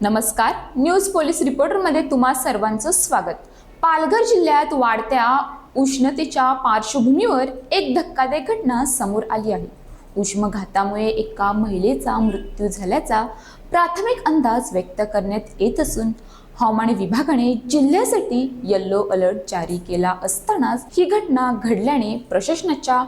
नमस्कार, news police रिपोर्टरमध्ये तुम्हा सर्वांचं स्वागत। पालघर जिल्ह्यात वाढत्या उष्णतेच्या पार्श्वभूमीवर एक धक्कादायक घटना समोर आली आहे। उष्माघातामुळे एका महिलेचा मृत्यू झाल्याचा प्राथमिक अंदाज व्यक्त करण्यात येत असून हवामान विभागाने जिल्ह्यासाठी येलो अलर्ट जारी केला असतानाच ही घटना घडल्याने प्रशासनाच्या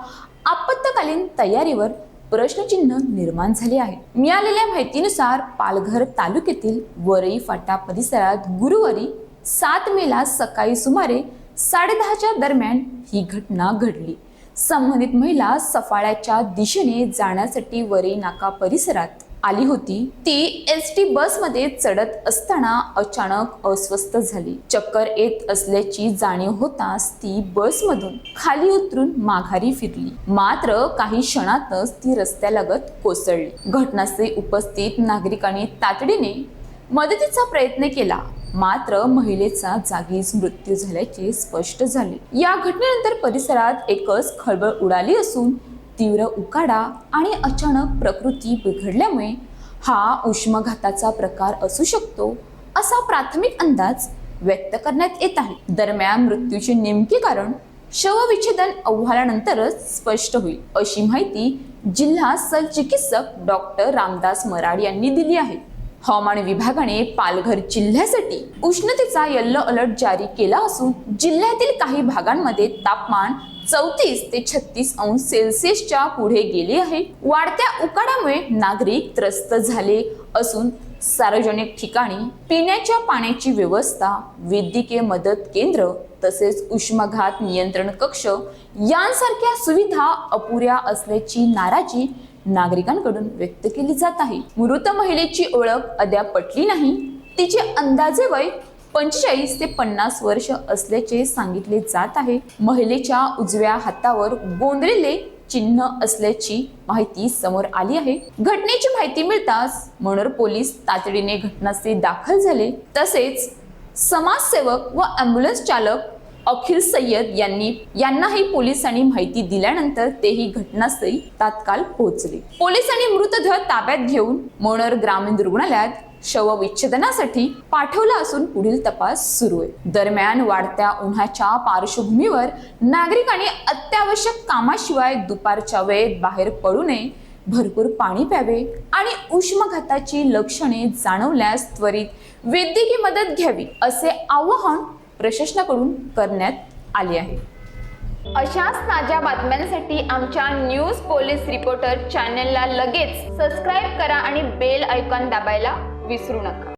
आपत्कालीन तयारीवर प्रश्नचिन्ह निर्माण झाले आहे। मिळालेल्या माहितीनुसार पालघर तालुक्यातील वरई फाटा परिसरात गुरुवारी 7 मेला सकाळी सुमारे 10:30च्या दरम्यान ही घटना घडली। संबंधित महिला सफाळ्याच्या दिशेने जाण्यासाठी वरई नाका परिसरात आली होती। ती एसटी बसमध्ये चढत असताना अचानक अस्वस्थ झाली। चक्कर येत असल्याची जाणीव होताच ती बसमधून खाली उतरून माघारी फिरली, मात्र काही क्षणातच ती रस्त्यालगत कोसळली। घटनास्थळी उपस्थित नागरिकांनी तातडीने मदतीचा प्रयत्न केला, मात्र महिलेचा जागीच मृत्यू झाल्याचे स्पष्ट झाले। या घटनेनंतर परिसरात एकच खळबळ उडाली असून तीव्र उकाडा आणि अचानक प्रकृती बिघडल्यामुळे हा उष्माघाताचा प्रकार असू शकतो असा प्राथमिक अंदाज व्यक्त करण्यात येत आहे। दरम्यान मृत्यूचे नेमके कारण शवविच्छेदन अहवालानंतरच स्पष्ट होईल, अशी माहिती जिल्हा शल्यचिकित्सक डॉक्टर रामदास मराड यांनी दिली आहे। हवामान विभागाने पालघर जिल्ह्यासाठी उष्णतेचा येलो अलर्ट जारी केला असून जिल्ह्यातील काही भागांमध्ये तापमान 34 ते 36 अंश सेल्सिअसच्या पुढे गेले आहे। वाढत्या उकाड्यामुळे नागरिक त्रस्त झाले असून सार्वजनिक ठिकाणी पिण्याच्या पाण्याची व्यवस्था, वैद्यकीय मदत केंद्र तसेच उष्माघात नियंत्रण कक्ष यांसारख्या सुविधा अपुऱ्या असल्याची नाराजी नागरिकांकडून व्यक्त केली जात आहे। मृत महिलेची ओळख अद्याप पटली नाही। तिचे अंदाजे वय 45 ते 50 वर्ष असल्याचे सांगितले जात आहे। महिलेच्या उजव्या हातावर गोंधळलेले चिन्ह असल्याची माहिती समोर आली आहे। घटनेची माहिती मिळताच मनोर पोलीस तातडीने घटनास्थळी दाखल झाले। तसेच समाजसेवक व ॲम्ब्युलन्स चालक अखिल सय्यद यांनाही पोलिसांनी माहिती दिल्यानंतर तेही घटनास्थळी तात्काळ पोहोचले। पोलिसांनी मृतदेह ताब्यात घेऊन मनोर ग्रामीण रुग्णालयात शवविच्छेदनासाठी पाठवला असून पुढील तपास सुरू आहे। दरम्यान वाढत्या उन्हाच्या पार्श्वभूमीवर नागरिकांनी अत्यावश्यक कामाशिवाय दुपारच्या वेळेत बाहेर पडू नये, भरपूर पाणी प्यावे आणि उष्माघाताची लक्षणे जाणवल्यास त्वरित वैद्यकीय मदत घ्यावी, असे आवाहन प्रशासनाकडून करण्यात आले आहे। अशाच ताज्या बातम्यांसाठी आमच्या न्यूज पोलीस रिपोर्टर चॅनलला लगेच सबस्क्राईब करा आणि बेल आयकॉन दाबायला विसरू नका।